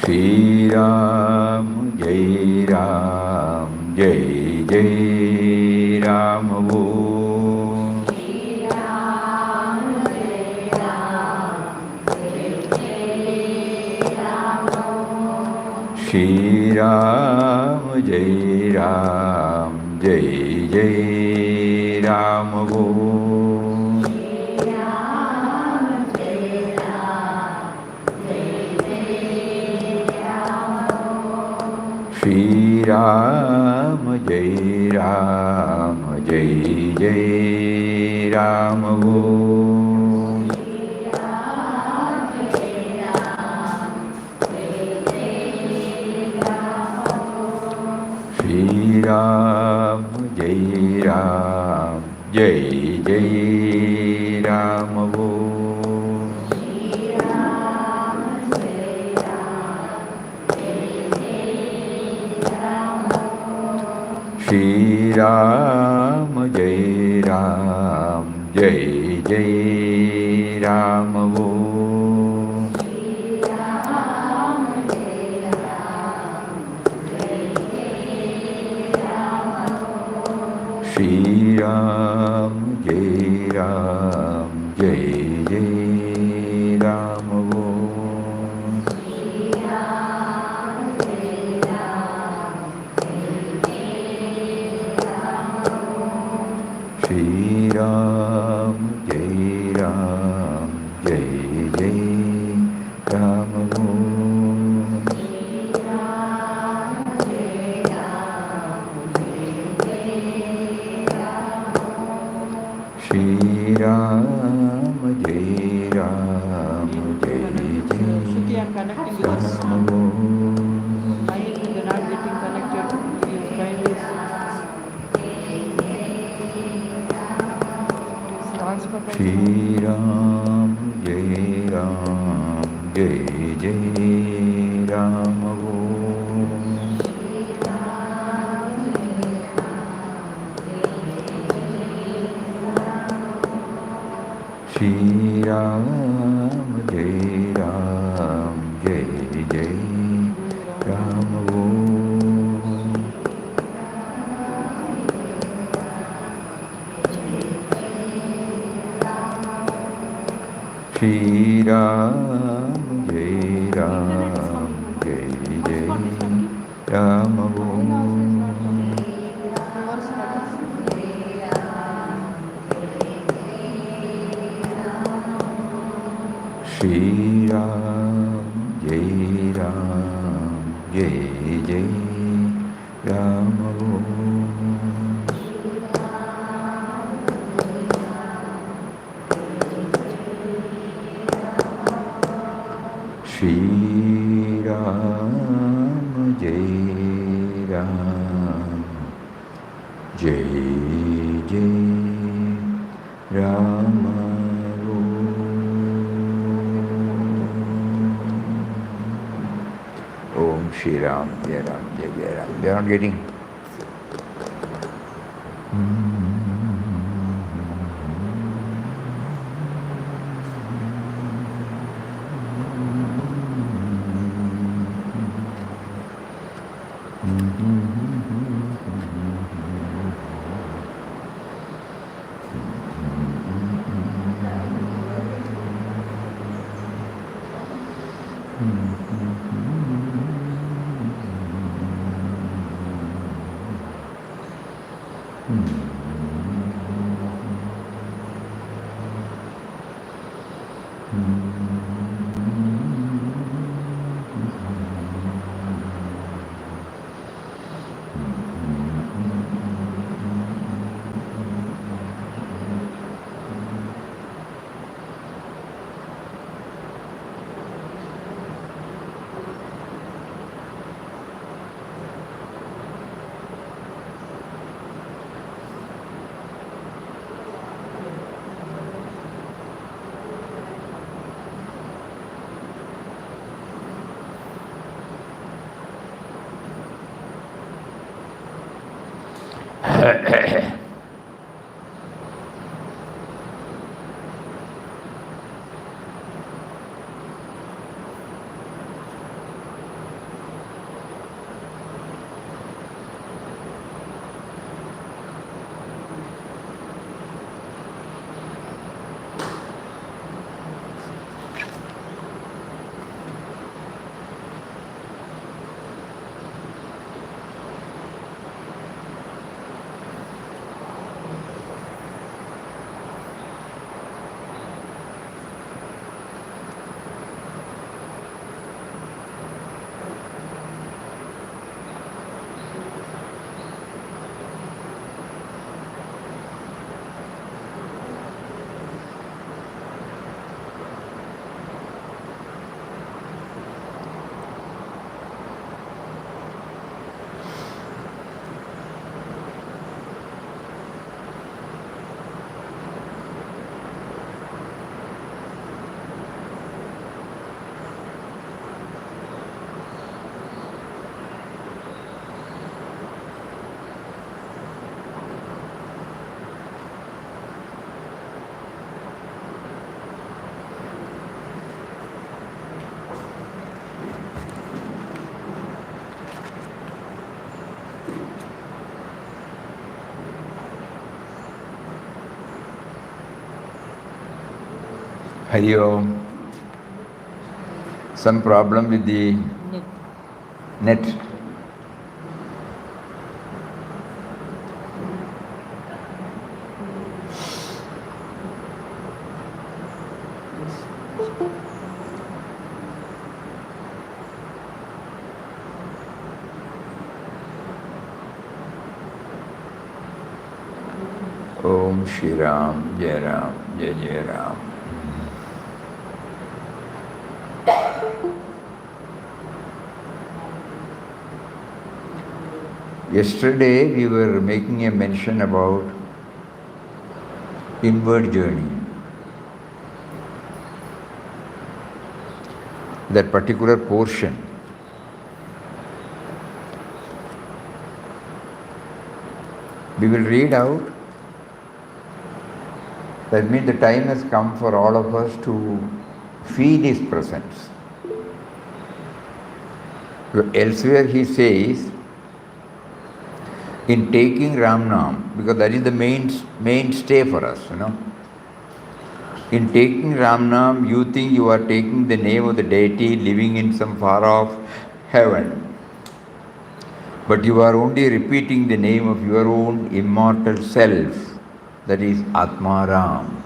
Shri Ram, Jai Ram, Jai Jai Ram Om. Shri Ram, Jai Ram, Jai Jai Ram. Shri Ram, Jai Ram, Jai Jai Ram Om. Shri Ram, Jai Ram, Jai Jai Ram. Shri Ram, Jai Ram, Jai Jai Ram Om. Shri Ram, Jai Ram, Jai Jai Ram. Shri Ram, Jai Ram, Jai Jai Ram Om. Shri Ram, Jai Ram, Jai Jai Ram. Shri Ram, Jai Ram, Jai Jai Ram Om. Shri Ram, Jai Ram, Jai Jai Ram. Shri Ram, Jai Ram, Jai Jai Ram Om. Shri Ram, Jai Ram, Jai Ram. Shri Ram, Jai Ram, Jai Jai Ram Om. Shri Ram, Jai Ram, Jai Jai Ram. Shri Ram, Jai Ram, Shruti, Jai I'm connecting Jai yours. Ram Om. Mine is not getting connected. Please kindly transfer by Shri Ram, Jai Ram, Jai Jai Ram Om. Shri Ram, Jai Ram, Shri Ram, Jai Ram, Jai Jai Ram Om. Shri Ram, Jai Ram, Jai Jai Ram Om. Shri Ram, Jai Ram, Jai Jai Ram Om. Shri Ram, Jai Ram, Jai Jai Ram Om. Shri Ram, Jai Ram, Jai Jai Ram. They are not getting. Hari Om. Some problem with the net. Om Shri Ram, Jai Ram, Jai Jai Ram. Yesterday we were making a mention about inward journey. That particular portion. We will read out. That means the time has come for all of us to feel His presence. Elsewhere He says, in taking Ram Nam, because that is the mainstay for us, In taking Ram Nam, you think you are taking the name of the deity living in some far off heaven. But you are only repeating the name of your own immortal self, that is Atma Ram.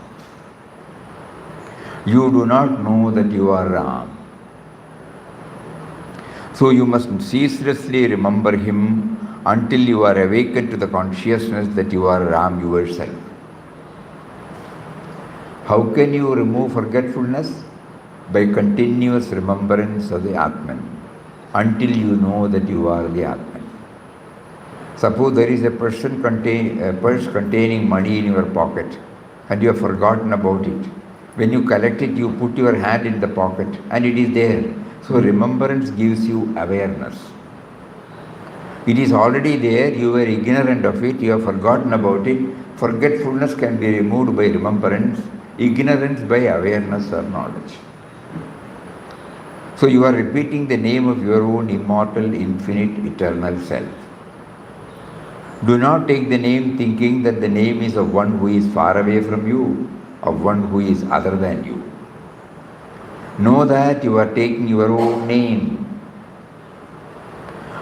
You do not know that you are Ram. So you must ceaselessly remember Him until you are awakened to the consciousness that you are Ram yourself. How can you remove forgetfulness? By continuous remembrance of the Atman, until you know that you are the Atman. Suppose there is a purse containing money in your pocket and you have forgotten about it. When you collect it, you put your hand in the pocket and it is there. So remembrance gives you awareness. It is already there, you were ignorant of it, you have forgotten about it. Forgetfulness can be removed by remembrance, ignorance by awareness or knowledge. So you are repeating the name of your own immortal, infinite, eternal self. Do not take the name thinking that the name is of one who is far away from you, of one who is other than you. Know that you are taking your own name.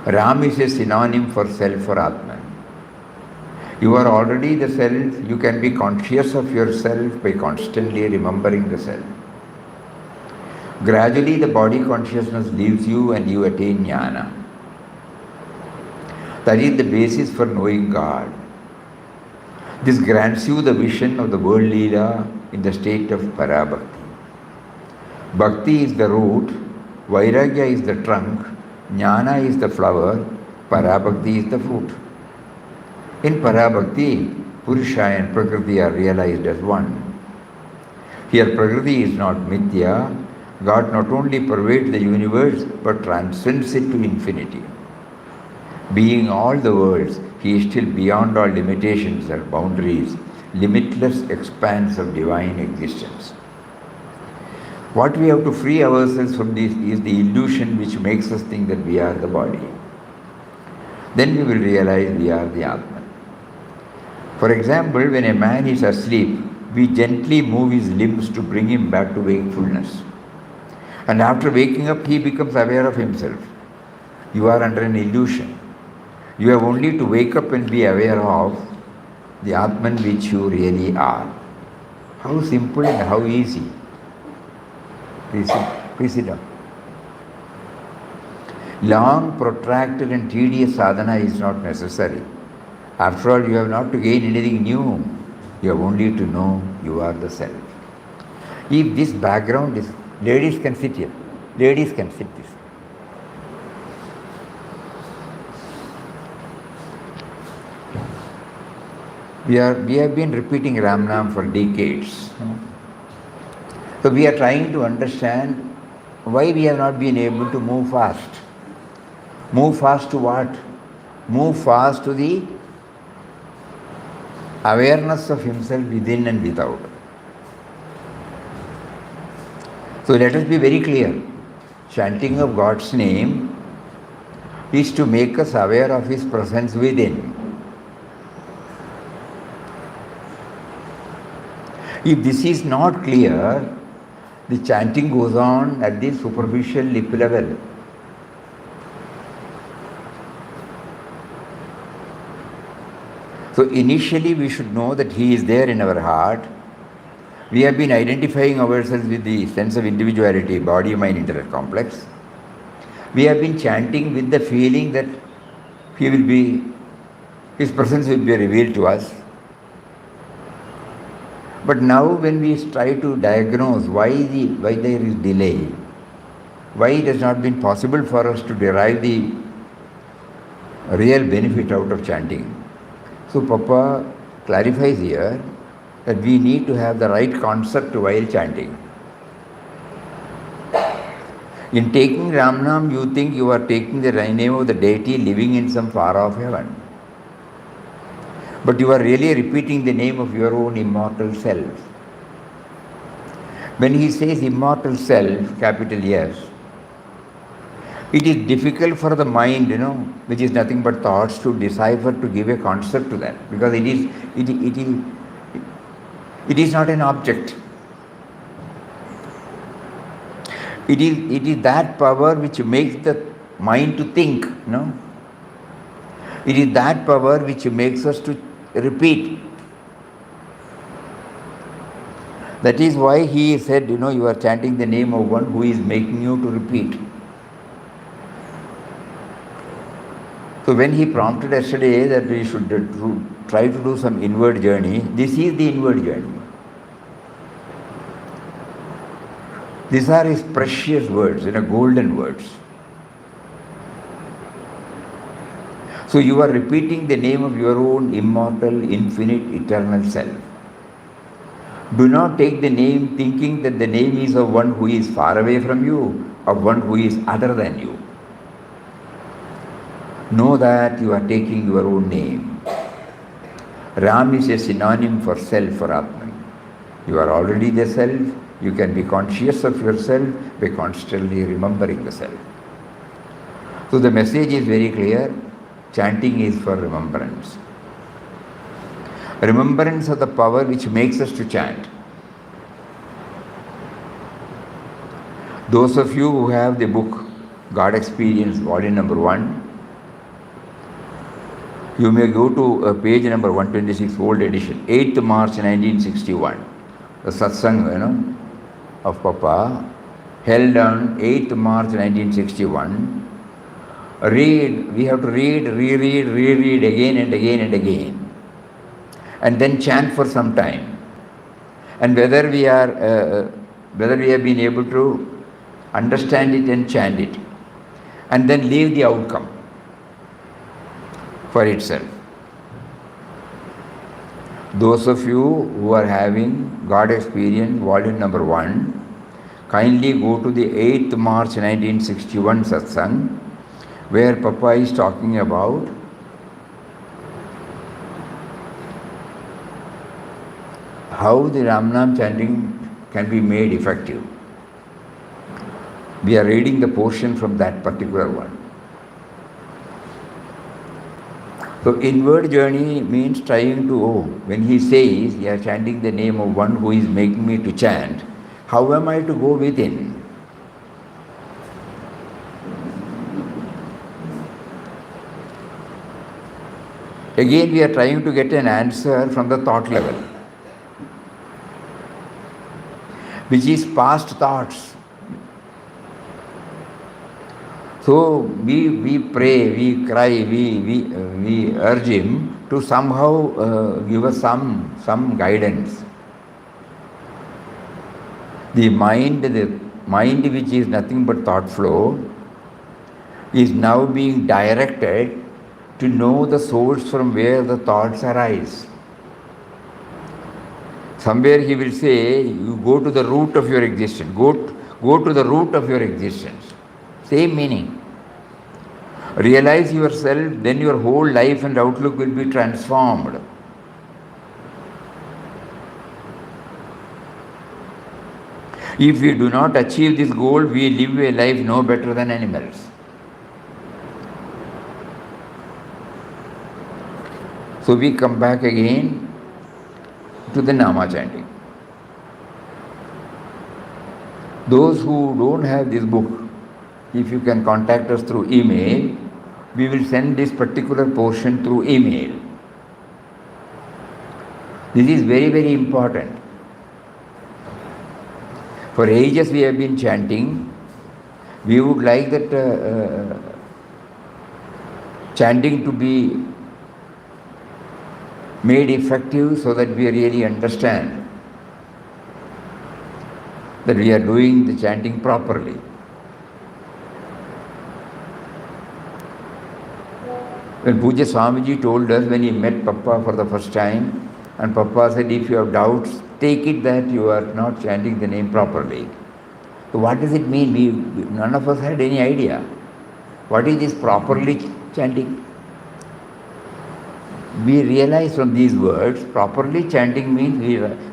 Ram is a synonym for self or Atman. You are already the self. You can be conscious of yourself by constantly remembering the self. Gradually the body consciousness leaves you and you attain jnana. That is the basis for knowing God. This grants you the vision of the world Leela in the state of Parabhakti. Bhakti is the root, Vairagya is the trunk, Jnana is the flower, Parabhakti is the fruit. In Parabhakti, Purusha and Prakriti are realized as one. Here Prakriti is not Mithya. God not only pervades the universe but transcends it to infinity. Being all the worlds, He is still beyond all limitations or boundaries, limitless expanse of divine existence. What we have to free ourselves from this is the illusion which makes us think that we are the body. Then we will realize we are the Atman. For example, when a man is asleep, we gently move his limbs to bring him back to wakefulness. And after waking up, he becomes aware of himself. You are under an illusion. You have only to wake up and be aware of the Atman which you really are. How simple and how easy. Please sit down. Long, protracted and tedious sadhana is not necessary. After all, you have not to gain anything new. You have only to know you are the self. If this background is, ladies can sit here. Ladies can sit this. We have been repeating Ram Nam for decades. So we are trying to understand why we have not been able to move fast. Move fast to what? Move fast to the awareness of himself within and without. So let us be very clear. Chanting of God's name is to make us aware of His presence within. If this is not clear, The chanting goes on at the superficial lip level. So initially we should know that He is there in our heart. We have been identifying ourselves with the sense of individuality, body, mind, intellect complex. We have been chanting with the feeling that His presence will be revealed to us. But now when we try to diagnose why there is delay, why it has not been possible for us to derive the real benefit out of chanting. So Papa clarifies here that we need to have the right concept while chanting. In taking Ramnam, you think you are taking the name of the deity living in some far-off heaven. But you are really repeating the name of your own immortal self. When he says immortal self, capital S, it is difficult for the mind, which is nothing but thoughts, to decipher, to give a concept to that, because it is not an object. It is that power which makes the mind to think, It is that power which makes us to repeat. That is why he said, you are chanting the name of one who is making you to repeat. So when he prompted yesterday that we should try to do some inward journey, this is the inward journey. These are his precious words, golden words. So you are repeating the name of your own immortal, infinite, eternal self. Do not take the name thinking that the name is of one who is far away from you, of one who is other than you. Know that you are taking your own name. Ram is a synonym for self, for Atman. You are already the self. You can be conscious of yourself by constantly remembering the self. So the message is very clear. Chanting is for remembrance. Remembrance of the power which makes us to chant. Those of you who have the book God Experience, volume number 1, you may go to page number 126, old edition, 8th March 1961. The satsang, of Papa, held on 8th March 1961. We have to reread again and again and again. And then chant for some time. And whether we have been able to understand it and chant it. And then leave the outcome for itself. Those of you who are having God Experience, volume number 1, kindly go to the 8th March 1961 satsang, where Papa is talking about how the Ramnam chanting can be made effective. We are reading the portion from that particular one. So inward journey means trying to, when he says, you are chanting the name of one who is making me to chant, how am I to go within? Again, we are trying to get an answer from the thought level, which is past thoughts. So we pray, we cry, we urge him to somehow give us some guidance. The mind which is nothing but thought flow is now being directed to know the source from where the thoughts arise. Somewhere he will say, you go to the root of your existence. Go to the root of your existence. Same meaning. Realize yourself, then your whole life and outlook will be transformed. If we do not achieve this goal, we live a life no better than animals. So we come back again to the Nama chanting. Those who don't have this book, if you can contact us through email, we will send this particular portion through email. This is very, very important. For ages we have been chanting. We would like that chanting to be made effective so that we really understand that we are doing the chanting properly. When Puja Swamiji told us when he met Papa for the first time, and Papa said, if you have doubts, take it that you are not chanting the name properly. So what does it mean? None of us had any idea. What is this properly chanting? We realize from these words, properly chanting means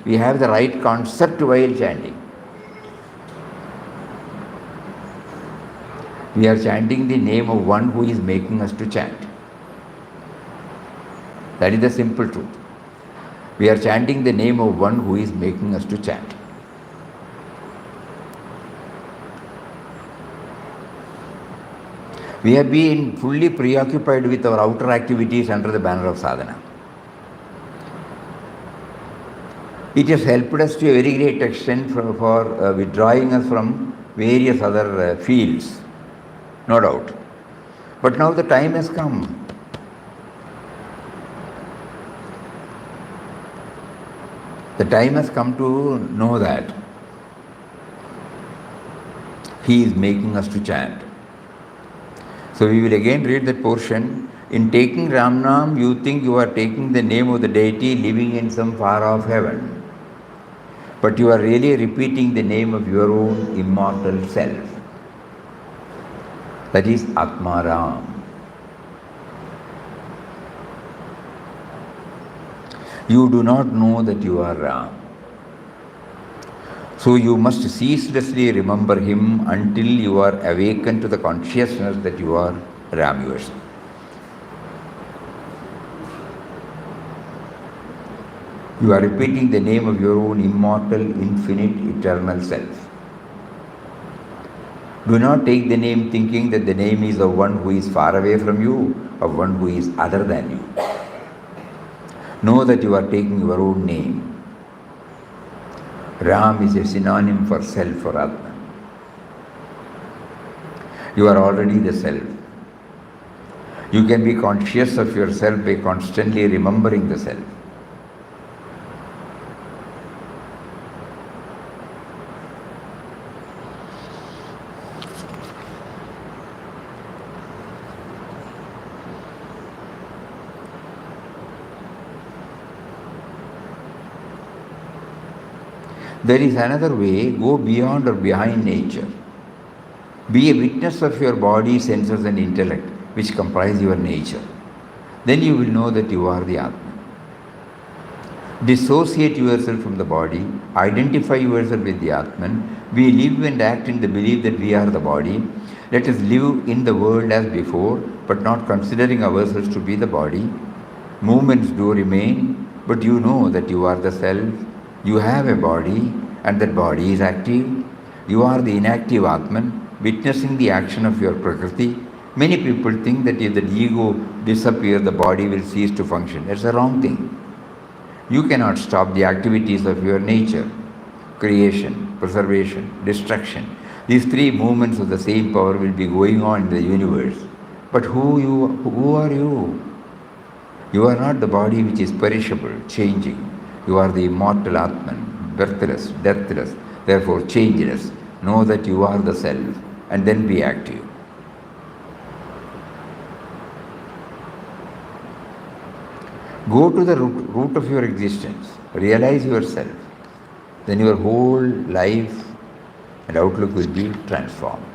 we have the right concept while chanting. We are chanting the name of one who is making us to chant. That is the simple truth. We are chanting the name of one who is making us to chant. We have been fully preoccupied with our outer activities under the banner of sadhana. It has helped us to a very great extent for withdrawing us from various other fields, no doubt. But now the time has come. The time has come to know that He is making us to chant. So we will again read that portion. In taking Ram Nam, you think you are taking the name of the deity living in some far off heaven. But you are really repeating the name of your own immortal self. That is Atma Ram. You do not know that you are Ram. So you must ceaselessly remember him until you are awakened to the consciousness that you are Ram yourself. You are repeating the name of your own immortal, infinite, eternal self. Do not take the name thinking that the name is of one who is far away from you, of one who is other than you. Know that you are taking your own name. Ram is a synonym for self or Atma. You are already the self. You can be conscious of yourself by constantly remembering the self. There is another way, go beyond or behind nature. Be a witness of your body, senses and intellect, which comprise your nature. Then you will know that you are the Atma. Dissociate yourself from the body, identify yourself with the Atman. We live and act in the belief that we are the body. Let us live in the world as before, but not considering ourselves to be the body. Movements do remain, but you know that you are the self. You have a body, and that body is active. You are the inactive Atman, witnessing the action of your Prakriti. Many people think that if the ego disappears, the body will cease to function. That's a wrong thing. You cannot stop the activities of your nature: creation, preservation, destruction. These three movements of the same power will be going on in the universe. But who are you? You are not the body which is perishable, changing. You are the immortal Atman, birthless, deathless, therefore changeless. Know that you are the self, and then be active. Go to the root of your existence. Realize yourself. Then your whole life and outlook will be transformed.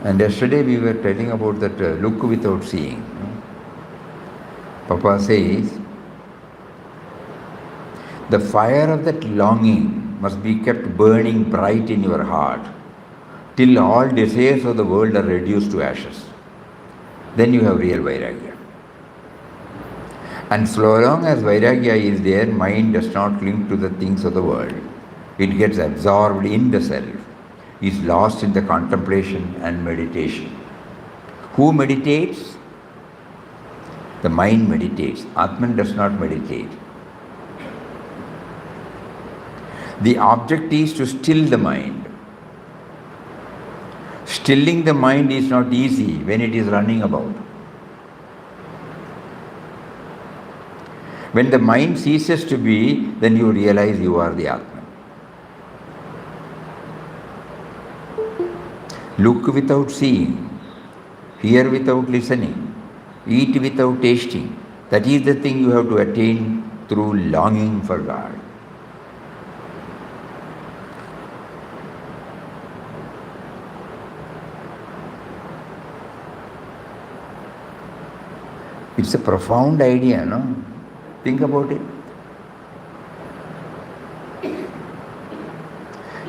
And yesterday we were telling about that look without seeing. Papa says, the fire of that longing must be kept burning bright in your heart till all desires of the world are reduced to ashes. Then you have real Vairagya. And so long as Vairagya is there, mind does not cling to the things of the world. It gets absorbed in the self, is lost in the contemplation and meditation. Who meditates? The mind meditates. Atman does not meditate. The object is to still the mind. Stilling the mind is not easy when it is running about. When the mind ceases to be, then you realize you are the Atman. Look without seeing, hear without listening, eat without tasting. That is the thing you have to attain through longing for God. It's a profound idea, no? Think about it.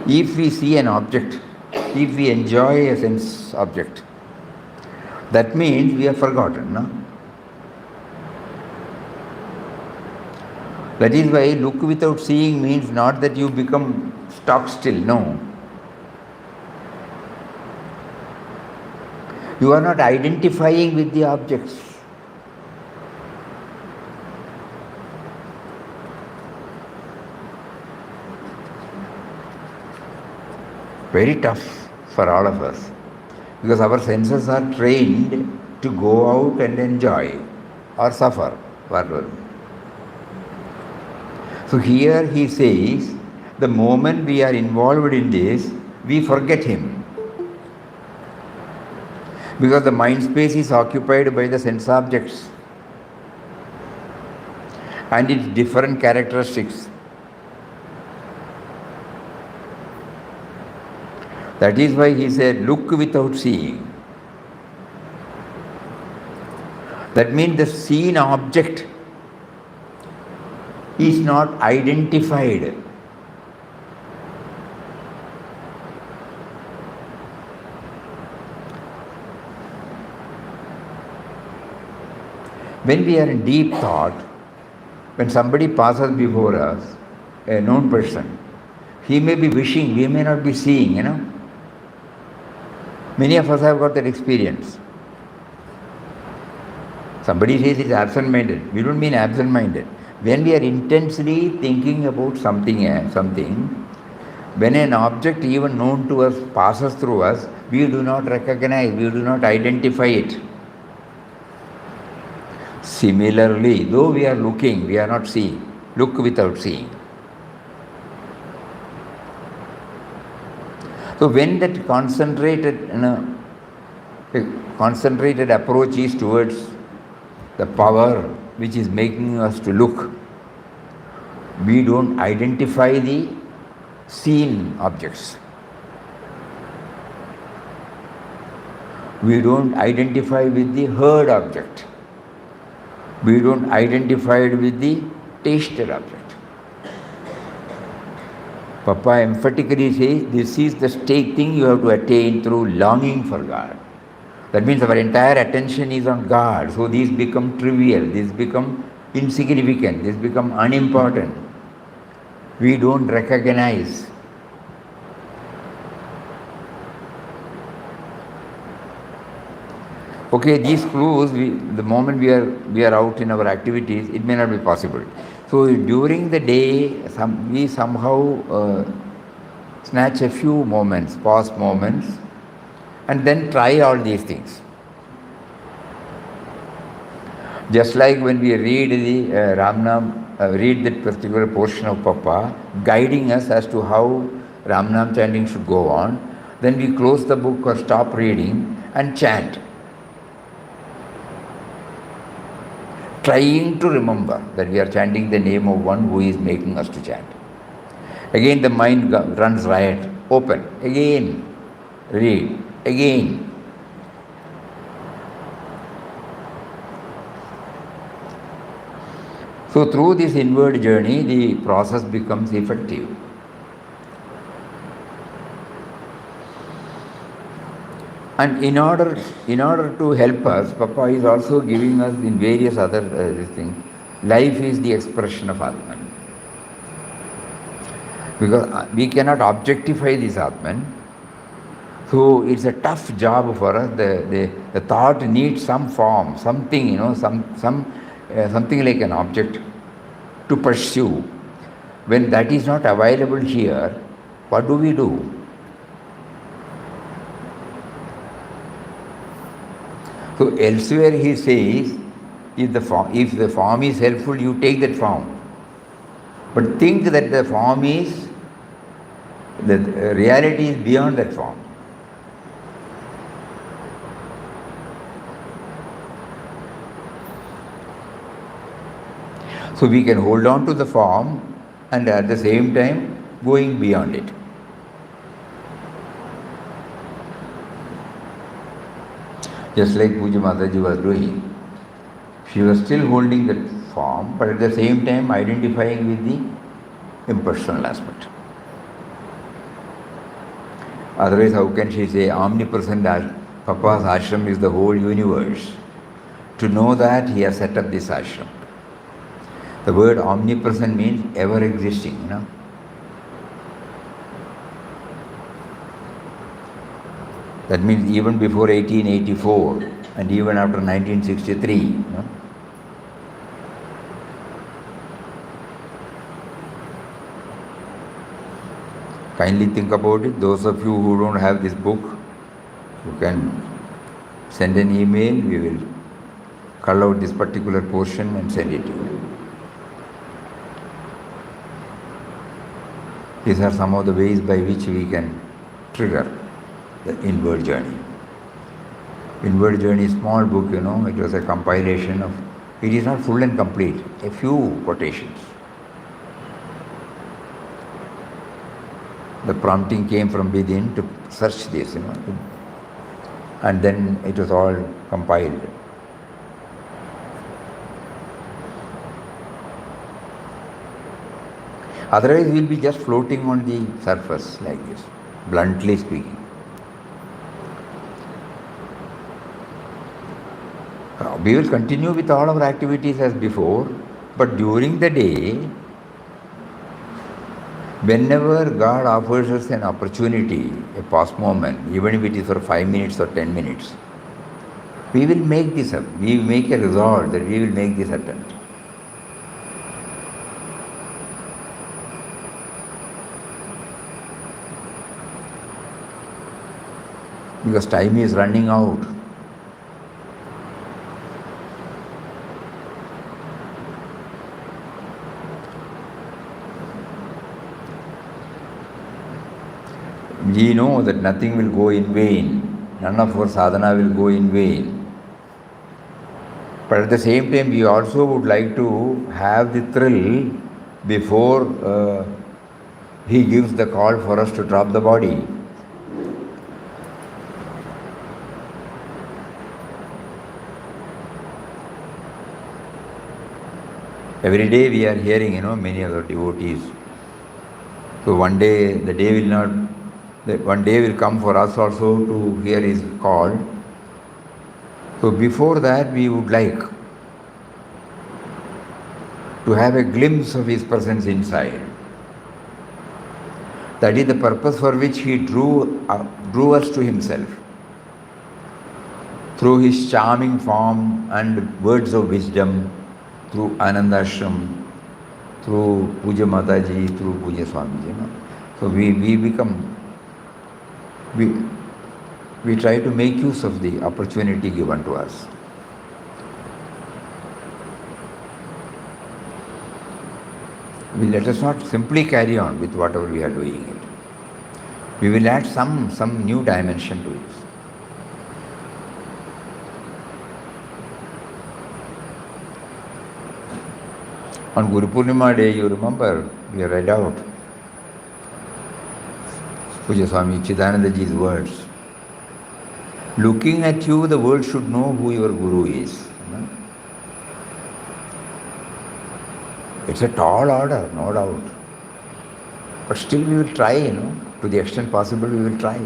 If we see an object, if we enjoy a sense object, that means we have forgotten, no? That is why look without seeing means not that you become stock still, no. You are not identifying with the objects. Very tough for all of us, because our senses are trained to go out and enjoy or suffer, whatever. So here he says, the moment we are involved in this, we forget him. Because the mind space is occupied by the sense objects and its different characteristics. That is why he said, look without seeing. That means the seen object is not identified. When we are in deep thought, when somebody passes before us, a known person, he may be wishing, we may not be seeing, Many of us have got that experience. Somebody says it's absent-minded. We don't mean absent-minded. When we are intensely thinking about something, when an object even known to us passes through us, we do not recognize, we do not identify it. Similarly, though we are looking, we are not seeing. Look without seeing. So when that concentrated approach is towards the power which is making us to look, we don't identify the seen objects. We don't identify with the heard object. We don't identify with the tasted object. Papa emphatically says, this is the state thing you have to attain through longing for God. That means our entire attention is on God. So these become trivial, these become insignificant, these become unimportant. We don't recognize. Okay, these clues, the moment we are out in our activities, it may not be possible. So during the day, we somehow snatch a few moments, pause moments, and then try all these things. Just like when we read the read that particular portion of Papa, guiding us as to how Ramnam chanting should go on, then we close the book or stop reading and chant, trying to remember that we are chanting the name of one who is making us to chant. Again the mind runs riot, open, again, read, again. So through this inward journey, the process becomes effective. And in order to help us, Papa is also giving us in various other this thing. Life is the expression of Atman. Because we cannot objectify this Atman. So it's a tough job for us. The thought needs some form, something, something like an object to pursue. When that is not available here, what do we do? So elsewhere he says, if the form is helpful, you take that form. But think that the form is, the reality is beyond that form. So we can hold on to the form and at the same time going beyond it. Just like Puja Mataji was doing. She was still holding that form, but at the same time identifying with the impersonal aspect. Otherwise, how can she say omnipresent Papa's ashram is the whole universe? To know that, he has set up this ashram. The word omnipresent means ever existing, That means even before 1884 and even after 1963. Kindly think about it. Those of you who don't have this book, you can send an email. We will cull out this particular portion and send it to you. These are some of the ways by which we can trigger the inward journey. Inward journey is a small book, it was a compilation of, it is not full and complete, a few quotations. The prompting came from within to search this, and then it was all compiled. Otherwise, we'll be just floating on the surface like this, bluntly speaking. We will continue with all our activities as before, but during the day, whenever God offers us an opportunity, a pause moment, even if it is for 5 minutes or 10 minutes, we will make this up. We will make a resolve that we will make this attempt. Because time is running out. We know that nothing will go in vain. None of our sadhana will go in vain. But at the same time, we also would like to have the thrill before he gives the call for us to drop the body. Every day we are hearing, many other devotees. So one day will come for us also to hear his call. So before that, we would like to have a glimpse of his presence inside. That is the purpose for which he drew us to himself. Through his charming form and words of wisdom, through Anandashram, through Puja Mataji, through Puja Swamiji. So we try to make use of the opportunity given to us. Let us not simply carry on with whatever we are doing it. We will add some new dimension to it. On Guru Purnima day, you remember, we read out Puja Swami Chidanandaji's words. Looking at you, the world should know who your Guru is. It's a tall order, no doubt. But still we will try, to the extent possible we will try.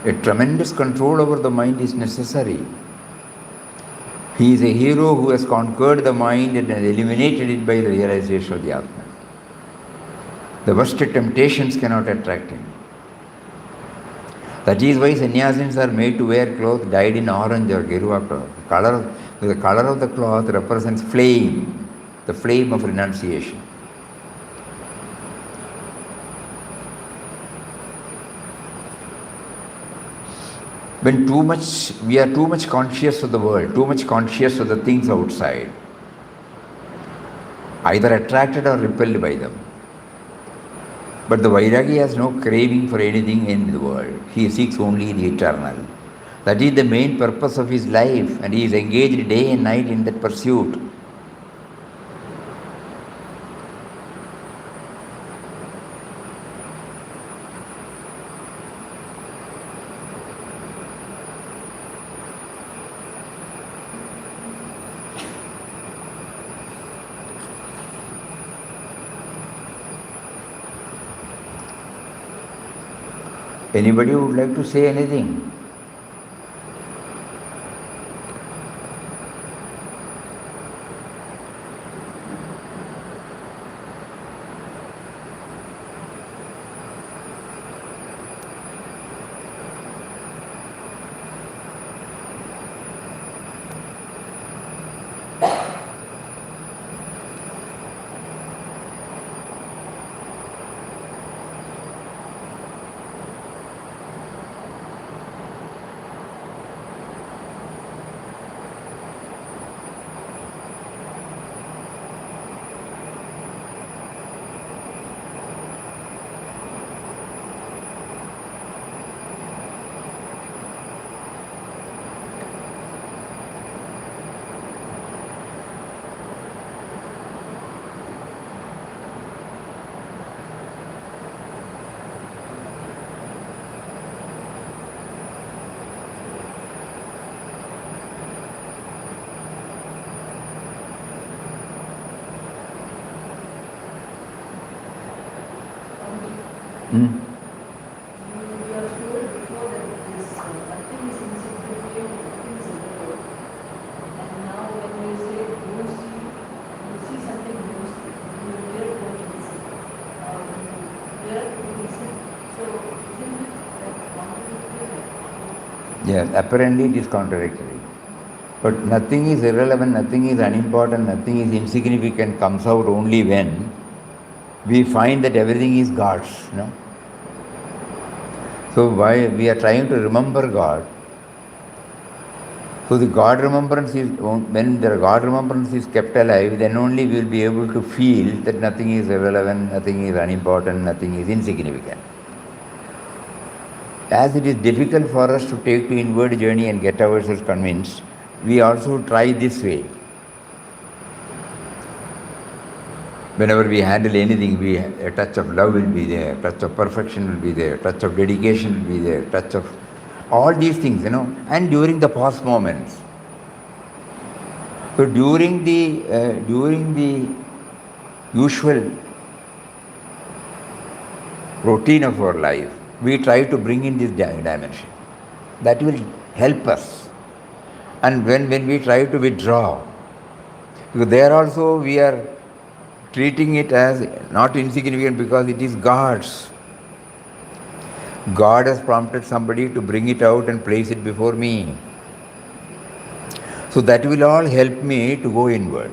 A tremendous control over the mind is necessary. He is a hero who has conquered the mind and has eliminated it by the realization of the Atman. The worst temptations cannot attract him. That is why sannyasins are made to wear clothes dyed in orange or geruva cloth. The color of the cloth represents flame, the flame of renunciation. When we are too much conscious of the world, too much conscious of the things outside, either attracted or repelled by them. But the Vairagi has no craving for anything in the world. He seeks only the eternal. That is the main purpose of his life, and he is engaged day and night in that pursuit. Anybody would like to say anything? We are told before that this nothing is insignificant, nothing is irrelevant. And now when we say you see something ghostly, you hear what it is, you hear what it is. So isn't it like contradictory? Yes, apparently it is contradictory. But nothing is irrelevant, nothing is unimportant, nothing is insignificant comes out only when we find that everything is God's. So why we are trying to remember God. So the God remembrance is, when the God remembrance is kept alive, then only we will be able to feel that nothing is irrelevant, nothing is unimportant, nothing is insignificant. As it is difficult for us to take to inward journey and get ourselves convinced, we also try this way. Whenever we handle anything, a touch of love will be there, touch of perfection will be there, touch of dedication will be there, touch of all these things, and during the pause moments. So during the usual routine of our life, we try to bring in this dimension. That will help us. And when we try to withdraw, because there also we are treating it as not insignificant because it is God's. God has prompted somebody to bring it out and place it before me. So that will all help me to go inward.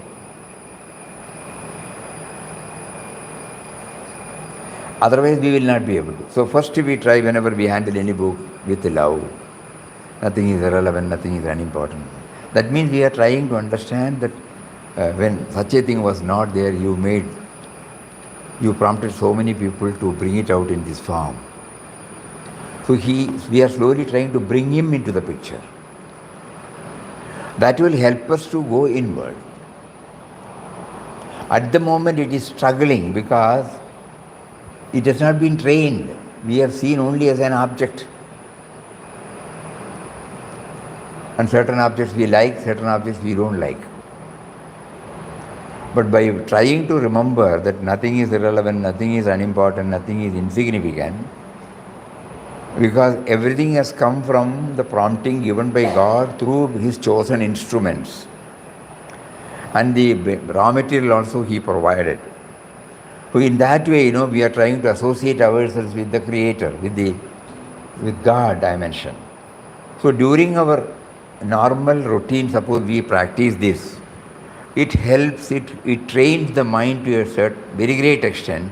Otherwise we will not be able to. So first we try, whenever we handle any book, with love. Nothing is irrelevant, nothing is unimportant. That means we are trying to understand that when such a thing was not there, you prompted so many people to bring it out in this form. So we are slowly trying to bring him into the picture. That will help us to go inward. At the moment it is struggling because it has not been trained. We are seen only as an object. And certain objects we like, certain objects we don't like. But by trying to remember that nothing is irrelevant, nothing is unimportant, nothing is insignificant, Because everything has come from the prompting given by God through His chosen instruments. And the raw material also He provided. So in that way, we are trying to associate ourselves with the Creator, with God dimension. So during our normal routine, suppose we practice this, it helps, it trains the mind to a very great extent.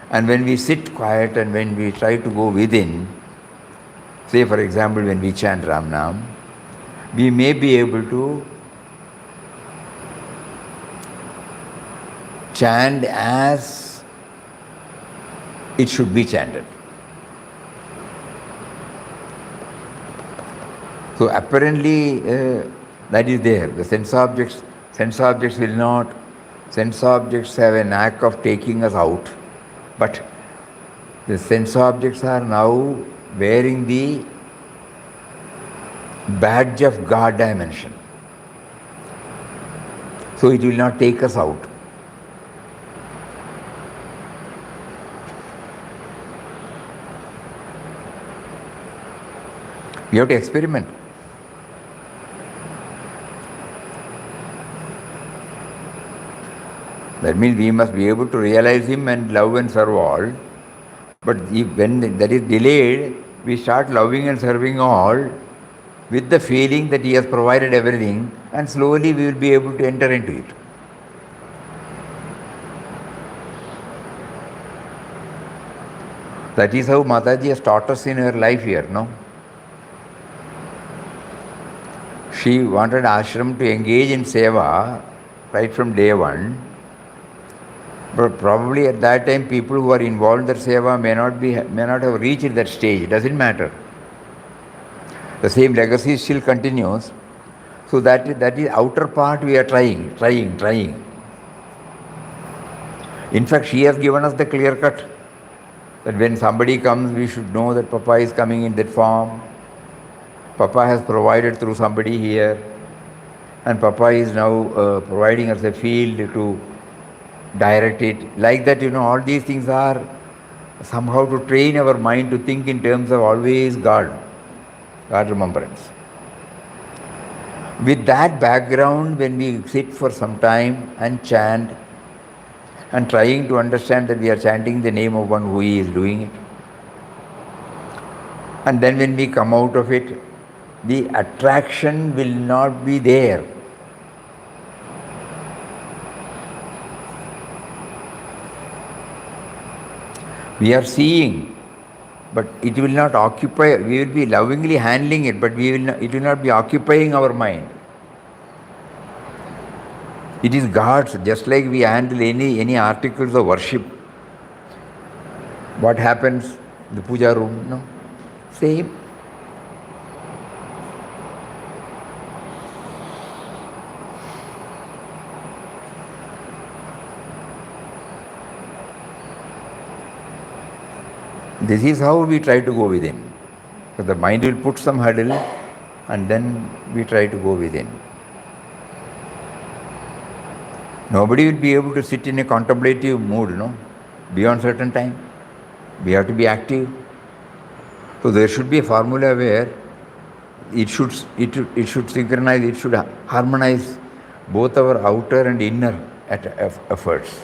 And when we sit quiet and when we try to go within, say for example when we chant Ram Nam, we may be able to chant as it should be chanted. So apparently that is there. The sense objects have a knack of taking us out, but the sense objects are now wearing the badge of God dimension. So it will not take us out. We have to experiment. That means we must be able to realize Him and love and serve all. But when that is delayed, we start loving and serving all with the feeling that He has provided everything, and slowly we will be able to enter into it. That is how Mataji has taught us in her life here, no? She wanted ashram to engage in seva right from day one. But probably at that time, people who are involved in that seva may not have reached that stage. It doesn't matter. The same legacy still continues. So that is outer part we are trying. In fact, she has given us the clear cut that when somebody comes, we should know that Papa is coming in that form. Papa has provided through somebody here, and Papa is now providing us a field to direct it. Like that, all these things are somehow to train our mind to think in terms of always God remembrance. With that background, when we sit for some time and chant and trying to understand that we are chanting the name of one who is doing it, and then when we come out of it, the attraction will not be there. We are seeing, but it will not occupy. We will be lovingly handling it, but it will not be occupying our mind. It is God's, just like we handle any articles of worship. What happens in the puja room? No, same. This is how we try to go within. So the mind will put some hurdle and then we try to go within. Nobody will be able to sit in a contemplative mood, beyond certain time. We have to be active. So there should be a formula where it should synchronize, it should harmonize both our outer and inner efforts.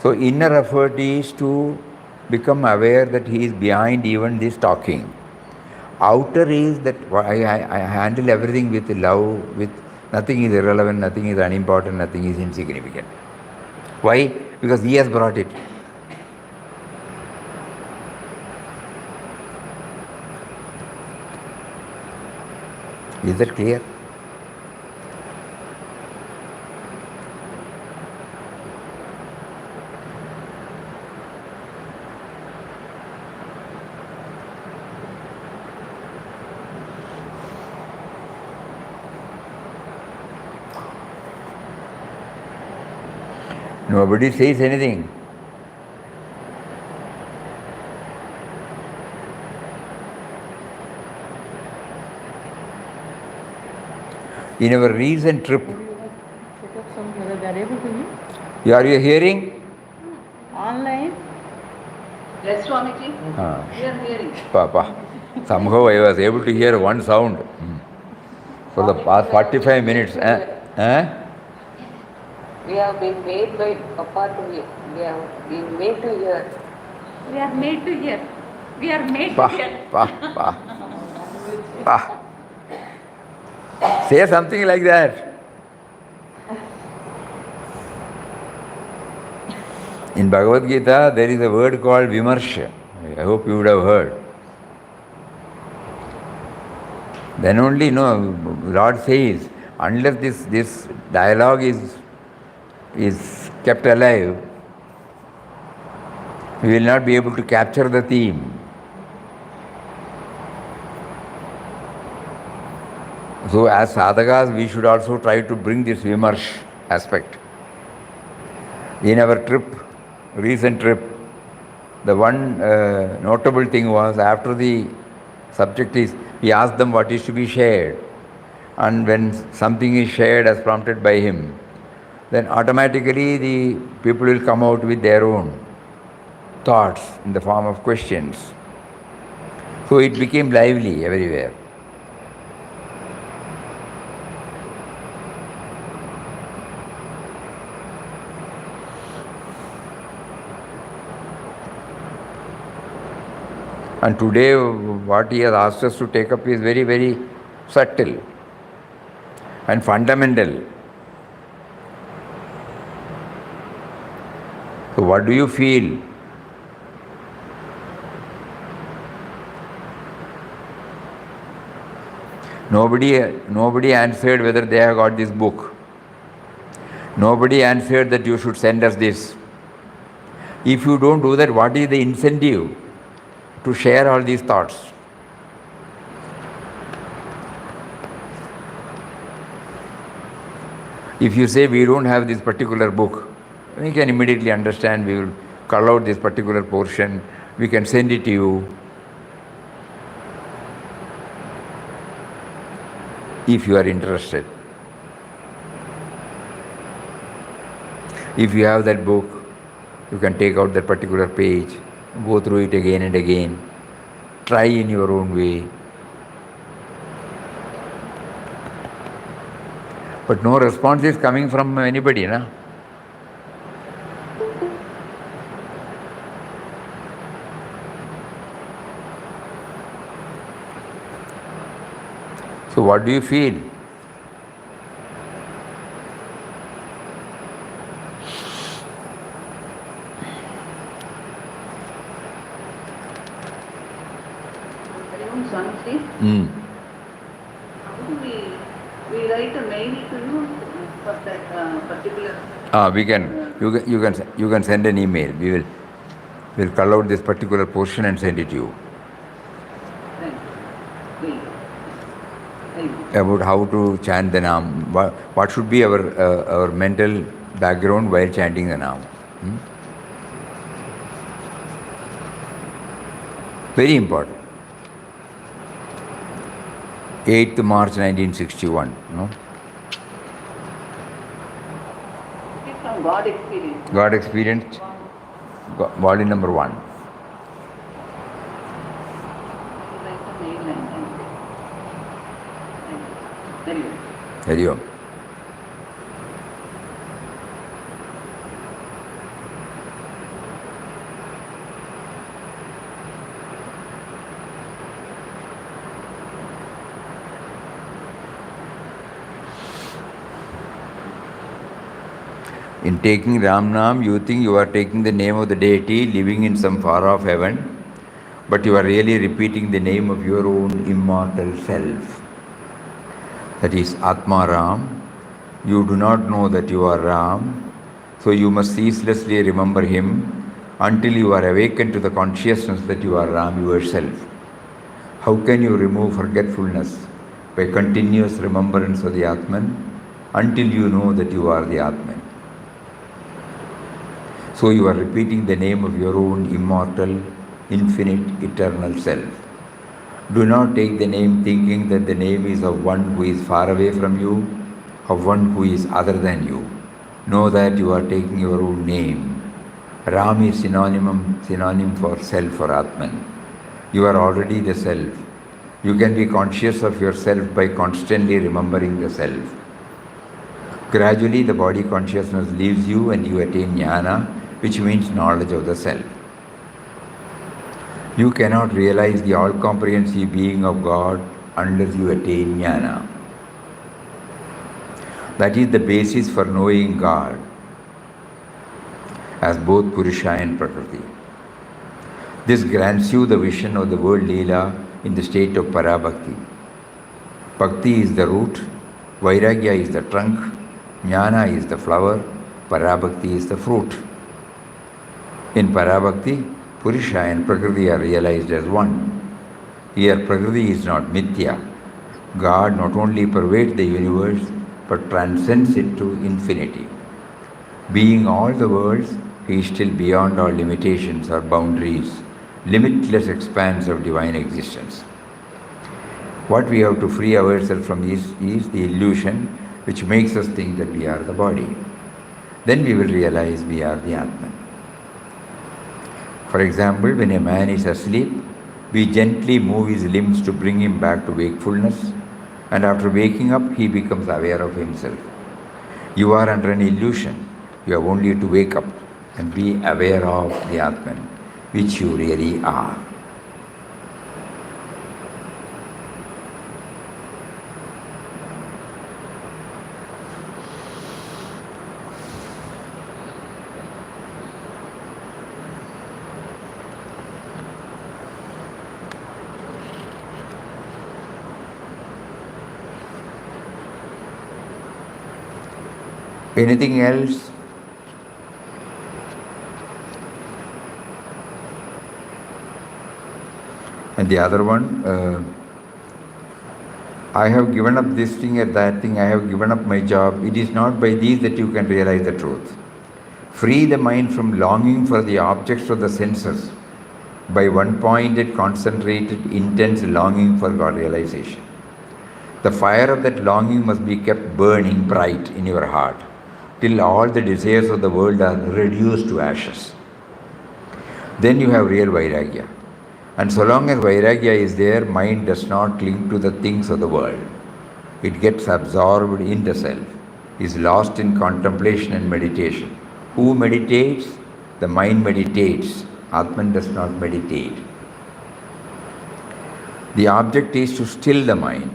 So inner effort is to become aware that he is behind even this talking. Outer is that I handle everything with love, with nothing is irrelevant, nothing is unimportant, nothing is insignificant. Why? Because he has brought it. Is that clear? Nobody says anything. In our recent trip, Set up some whether they are able to hear. are you hearing? Online. Yes, Swamiji. We are hearing. Papa. Somehow I was able to hear one sound for the past 45 minutes. We have been made by Papa to hear. We have been made to hear. We are made to hear. We are made Pa, to hear. pa, pa, pa. Say something like that. In Bhagavad Gita, there is a word called Vimarsha. I hope you would have heard. Then only, Lord says, unless this dialogue is kept alive, we will not be able to capture the theme. So as sadhakas, we should also try to bring this Vimarsh aspect. In our recent trip, the one notable thing was, after the subject is, he asked them what is to be shared. And when something is shared as prompted by him, then automatically the people will come out with their own thoughts in the form of questions. So it became lively everywhere. And today, what he has asked us to take up is very, very subtle and fundamental. So, what do you feel? Nobody answered whether they have got this book. Nobody answered that you should send us this. If you don't do that, what is the incentive to share all these thoughts? If you say we don't have this particular book, we can immediately understand, we will call out this particular portion, we can send it to you. If you are interested. If you have that book, you can take out that particular page, go through it again and again, try in your own way. But no response is coming from anybody, na? So what do you feel? Swamiji, how do we write a mail to you for that particular? You can send an email. We'll call out this particular portion and send it to you. About how to chant the Naam. What should be our mental background while chanting the Naam. Very important. 8th March 1961. No? It's from God experience. God experience, volume number 1. Hari Om. In taking Ram Naam, you think you are taking the name of the deity living in some far-off heaven, but you are really repeating the name of your own immortal self. That is Atma Ram. You do not know that you are Ram, so you must ceaselessly remember him until you are awakened to the consciousness that you are Ram yourself. How can you remove forgetfulness? By continuous remembrance of the Atman until you know that you are the Atman. So you are repeating the name of your own immortal, infinite, eternal self. Do not take the name thinking that the name is of one who is far away from you, of one who is other than you. Know that you are taking your own name. Ram is synonym for self or Atman. You are already the self. You can be conscious of yourself by constantly remembering the self. Gradually, the body consciousness leaves you and you attain jnana, which means knowledge of the self. You cannot realize the all-comprehensive being of God unless you attain jnana. That is the basis for knowing God as both Purusha and Prakriti. This grants you the vision of the world Leela in the state of Parabhakti. Bhakti is the root, Vairagya is the trunk, Jnana is the flower, Parabhakti is the fruit. In Parabhakti, Purusha and Prakriti are realized as one. Here Prakriti is not Mithya. God not only pervades the universe but transcends it to infinity. Being all the worlds, He is still beyond all limitations or boundaries, limitless expanse of divine existence. What we have to free ourselves from is the illusion which makes us think that we are the body. Then we will realize we are the Atman. For example, when a man is asleep, we gently move his limbs to bring him back to wakefulness, and after waking up, he becomes aware of himself. You are under an illusion. You have only to wake up and be aware of the Atman, which you really are. Anything else? And the other one, I have given up this thing or that thing, I have given up my job. It is not by these that you can realize the truth. Free the mind from longing for the objects of the senses by one-pointed, concentrated, intense longing for God realization. The fire of that longing must be kept burning bright in your heart till all the desires of the world are reduced to ashes. Then you have real Vairagya. And so long as Vairagya is there, mind does not cling to the things of the world. It gets absorbed in the self, is lost in contemplation and meditation. Who meditates? The mind meditates. Atman does not meditate. The object is to still the mind.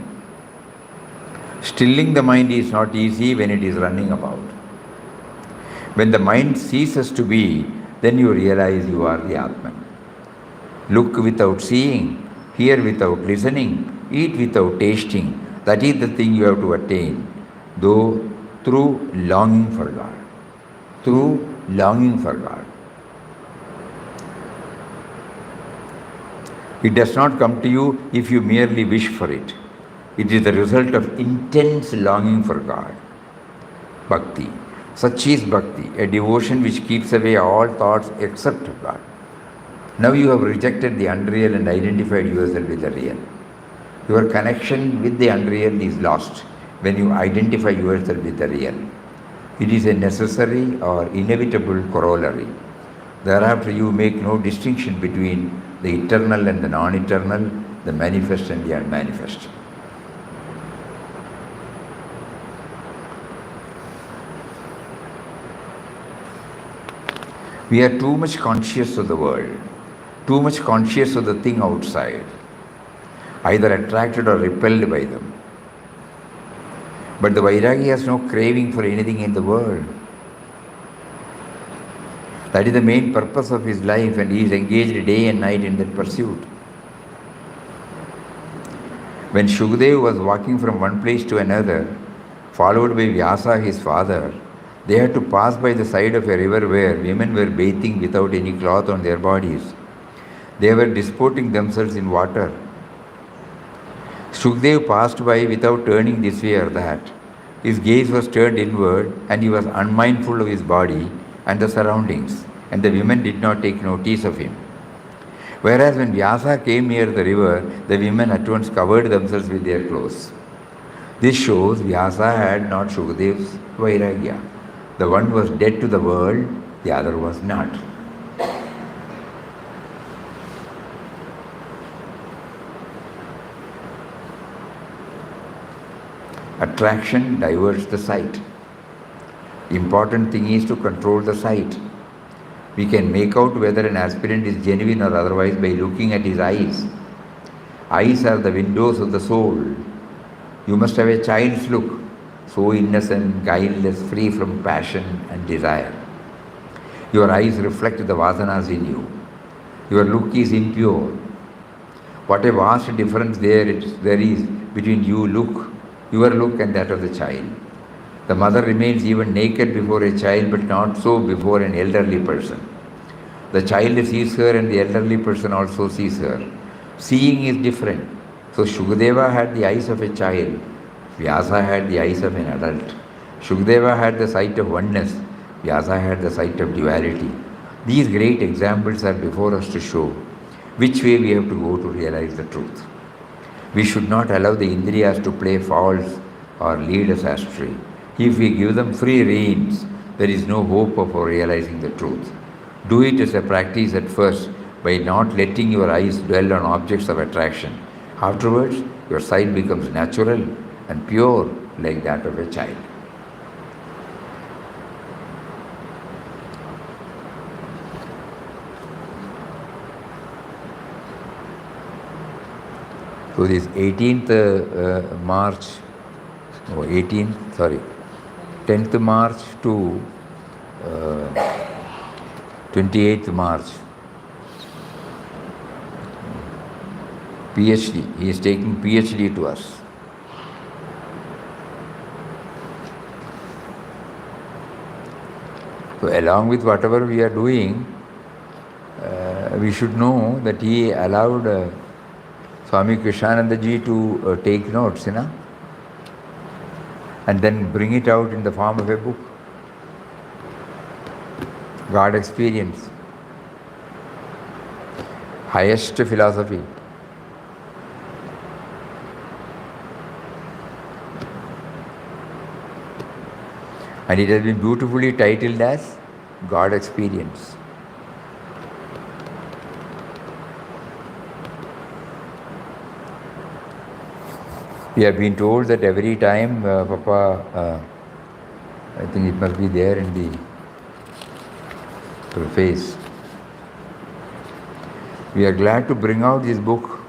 Stilling the mind is not easy when it is running about. When the mind ceases to be, then you realize you are the Atman. Look without seeing, hear without listening, eat without tasting. That is the thing you have to attain, though through longing for God. Through longing for God. It does not come to you if you merely wish for it. It is the result of intense longing for God. Bhakti. Such is Bhakti, a devotion which keeps away all thoughts except God. Now you have rejected the unreal and identified yourself with the real. Your connection with the unreal is lost when you identify yourself with the real. It is a necessary or inevitable corollary. Thereafter you make no distinction between the eternal and the non-eternal, the manifest and the unmanifest. We are too much conscious of the world, too much conscious of the thing outside, either attracted or repelled by them. But the Vairagi has no craving for anything in the world. That is the main purpose of his life, and he is engaged day and night in that pursuit. When Shukdev was walking from one place to another, followed by Vyasa, his father, they had to pass by the side of a river where women were bathing without any cloth on their bodies. They were disporting themselves in water. Shukdev passed by without turning this way or that. His gaze was turned inward and he was unmindful of his body and the surroundings, and the women did not take notice of him. Whereas when Vyasa came near the river, the women at once covered themselves with their clothes. This shows Vyasa had not Shukadev's Vairagya. The one was dead to the world, the other was not. Attraction diverts the sight. Important thing is to control the sight. We can make out whether an aspirant is genuine or otherwise by looking at his eyes. Eyes are the windows of the soul. You must have a child's look, so innocent, guileless, free from passion and desire. Your eyes reflect the vasanas in you. Your look is impure. What a vast difference there is between your look and that of the child. The mother remains even naked before a child, but not so before an elderly person. The child sees her and the elderly person also sees her. Seeing is different. So Shukadeva had the eyes of a child. Vyasa had the eyes of an adult. Shukadeva had the sight of oneness. Vyasa had the sight of duality. These great examples are before us to show which way we have to go to realize the truth. We should not allow the Indriyas to play false or lead us astray. If we give them free reins, there is no hope of realizing the truth. Do it as a practice at first by not letting your eyes dwell on objects of attraction. Afterwards, your sight becomes natural and pure like that of a child. So this 10th March to 28th March, PhD, he is taking PhD to us. So along with whatever we are doing, we should know that he allowed Swami Krishnananda ji to take notes, and then bring it out in the form of a book. God experience, highest philosophy. And it has been beautifully titled as God experience. We have been told that every time Papa, I think it must be there in the preface. We are glad to bring out this book,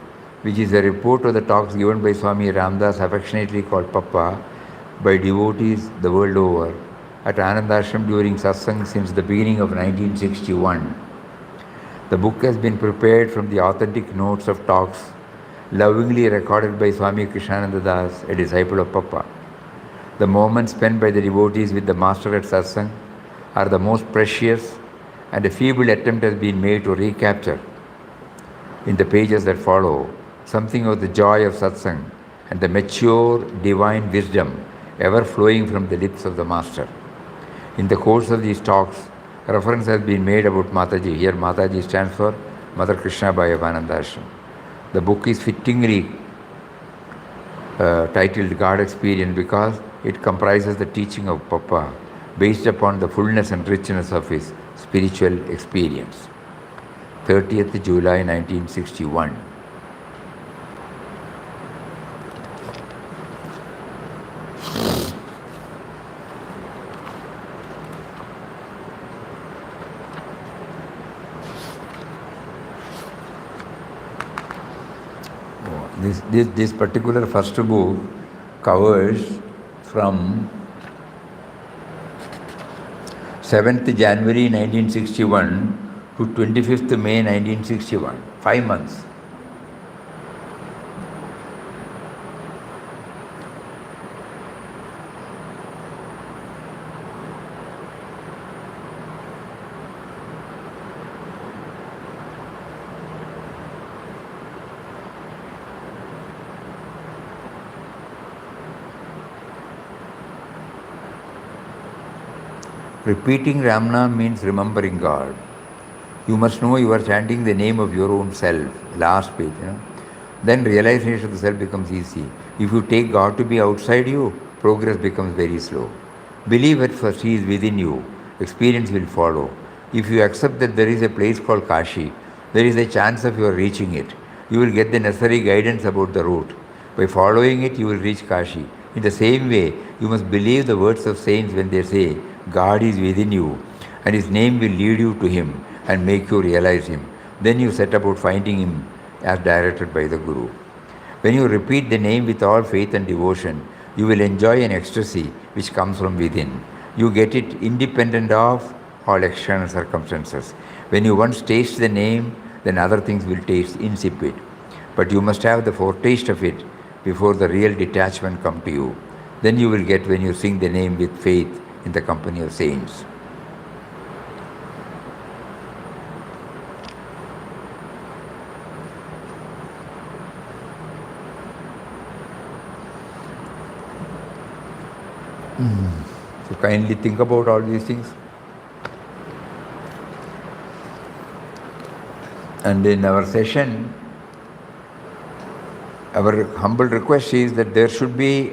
which is a report of the talks given by Swami Ramdas, affectionately called Papa, by devotees the world over at Anandashram during Satsangs since the beginning of 1961. The book has been prepared from the authentic notes of talks lovingly recorded by Swami Krishnananda Das, a disciple of Papa. The moments spent by the devotees with the Master at Satsang are the most precious, and a feeble attempt has been made to recapture in the pages that follow something of the joy of Satsang and the mature divine wisdom ever flowing from the lips of the Master. In the course of these talks, reference has been made about Mataji. Here Mataji stands for Mother Krishnabai of Anandashram. The book is fittingly titled God Experience because it comprises the teaching of Papa based upon the fullness and richness of his spiritual experience. 30th July 1961. This particular first book covers from 7th January 1961 to 25th May 1961, 5 months. Repeating Ramnam means remembering God. You must know you are chanting the name of your own self, last page. Then realization of the self becomes easy. If you take God to be outside you, progress becomes very slow. Believe at first He is within you. Experience will follow. If you accept that there is a place called Kashi, there is a chance of your reaching it. You will get the necessary guidance about the route. By following it, you will reach Kashi. In the same way, you must believe the words of saints when they say, God is within you and His name will lead you to Him and make you realize Him. Then you set about finding Him as directed by the Guru. When you repeat the name with all faith and devotion, you will enjoy an ecstasy which comes from within. You get it independent of all external circumstances. When you once taste the name, then other things will taste insipid. But you must have the foretaste of it before the real detachment come to you. Then you will get when you sing the name with faith in the company of saints. So kindly think about all these things. And in our session, our humble request is that there should be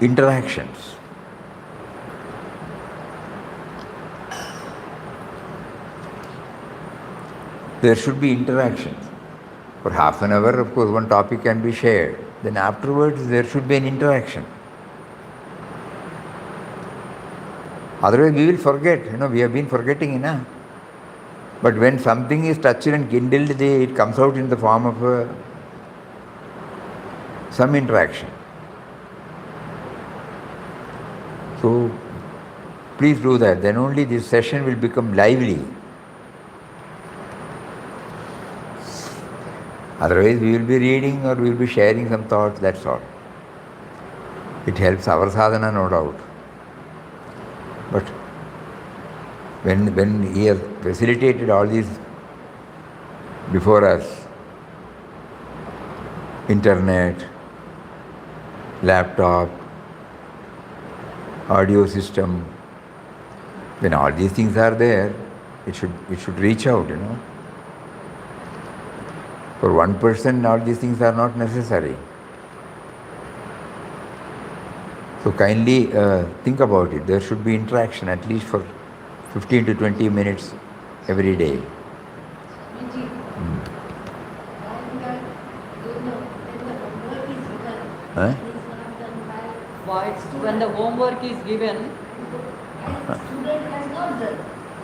interactions. There should be interactions. For half an hour, of course, one topic can be shared. Then afterwards, there should be an interaction. Otherwise, we will forget. We have been forgetting enough. But when something is touched and kindled, it comes out in the form of some interaction. So, please do that. Then only this session will become lively. Otherwise, we will be reading or we will be sharing some thoughts, that's all. It helps our sadhana, no doubt. But when he has facilitated all these before us, internet, laptop, audio system, when all these things are there, it should reach out, For one person, all these things are not necessary. So kindly think about it. There should be interaction at least for 15 to 20 minutes every day. Swamiji, and when the homework is given, Huh? it is not done by When the homework is given, and student has not done.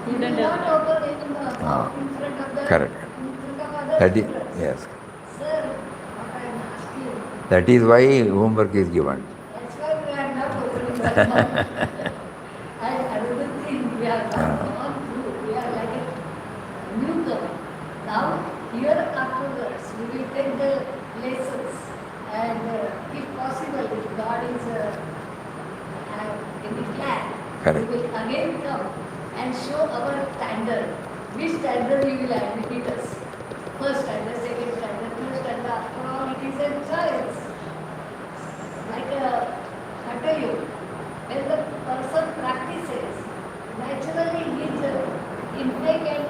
He will Student not has not. open it in front of the Correct. in front of other That is, students. yes. Sir, what I am asking, That is why homework is given. that's why we are not opening the mouth. And another thing, we are not gone through, we are like a newcomer. Now, here afterwards, we will take the lessons and if possible, if God is in the plan, Correct. we will again come and show our standard. Which standard we will admit us? First standard, second standard, third standard. After all, it is a choice. Like a Hatayu. When the person practices, naturally his intake and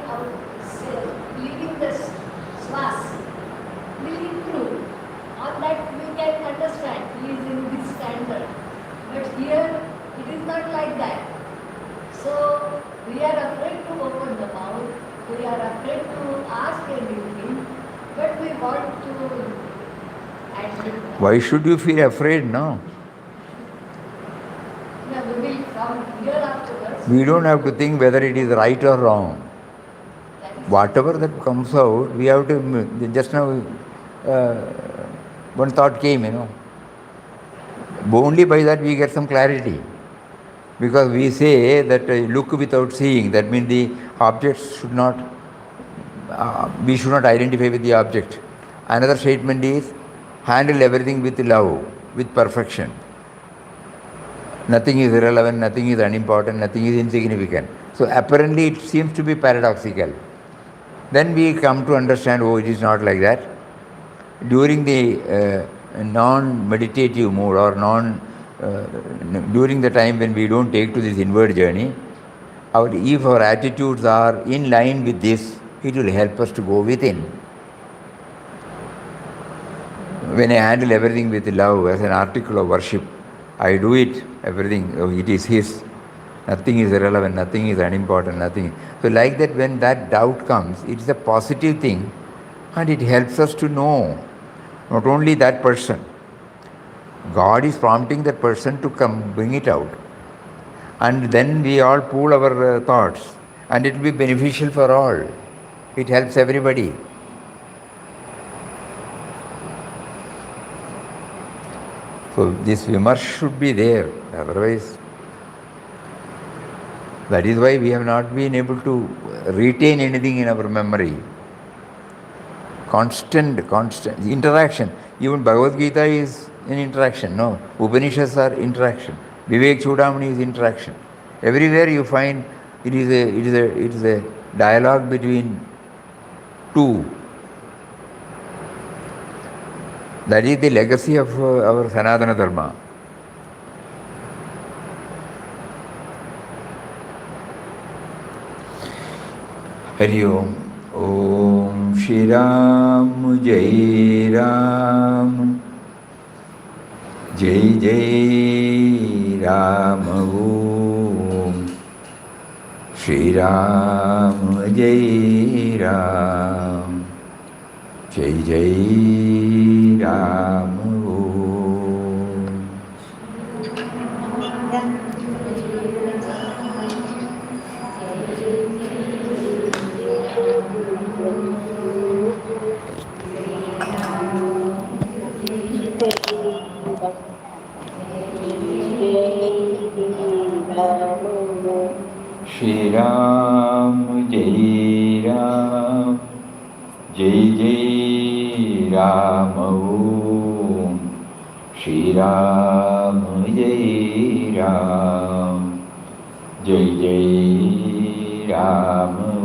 leaving the swas will improve. On that we can understand he is in this standard. But here it is not like that. So we are afraid to open the mouth, we are afraid to ask anything, but we want to admit. Why should you feel afraid now? No, we will from here afterwards. We don't have to think whether it is right or wrong. That is Whatever that comes out, we have to, just now one thought came, Only by that we get some clarity. Because we say that look without seeing, that means the objects should not, we should not identify with the object. Another statement is handle everything with love, with perfection. Nothing is irrelevant, nothing is unimportant, nothing is insignificant. So apparently it seems to be paradoxical. Then we come to understand, it is not like that. During the non-meditative mood or during the time when we don't take to this inward journey, if our attitudes are in line with this, it will help us to go within. When I handle everything with love as an article of worship, I do it, everything, it is His. Nothing is irrelevant, nothing is unimportant, nothing. So like that, when that doubt comes, it is a positive thing and it helps us to know not only that person, God is prompting that person to come, bring it out. And then we all pool our thoughts, and it will be beneficial for all. It helps everybody. So this vimarsh should be there, otherwise. That is why we have not been able to retain anything in our memory. Constant interaction. Even Bhagavad Gita is an interaction. No, Upanishads are interaction. Vivek Chudamani is interaction. Everywhere you find it is a dialogue between two. That is the legacy of our Sanatana Dharma. Hari Om. Om Shri Ram Jai Ram Jai Jai Ram Om Shri Ram Jai Ram Jai Jai Ram Om. Shri Ram Jai Ram Jai Jai Ram Om Shri Ram Jai Ram Jai Jai Ram Om.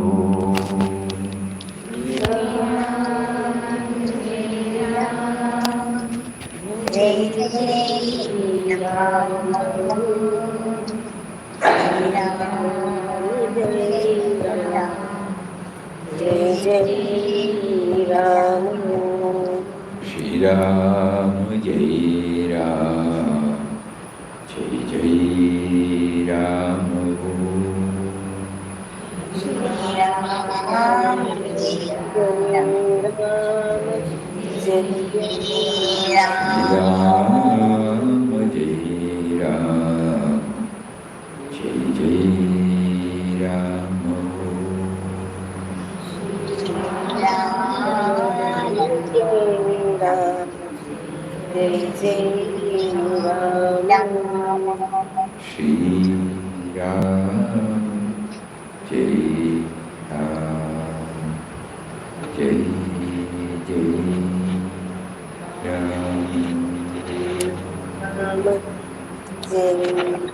Shri Ram Jai Ram Jai Jai Ram Shri Ram Jai Ram Jai Jai Ram.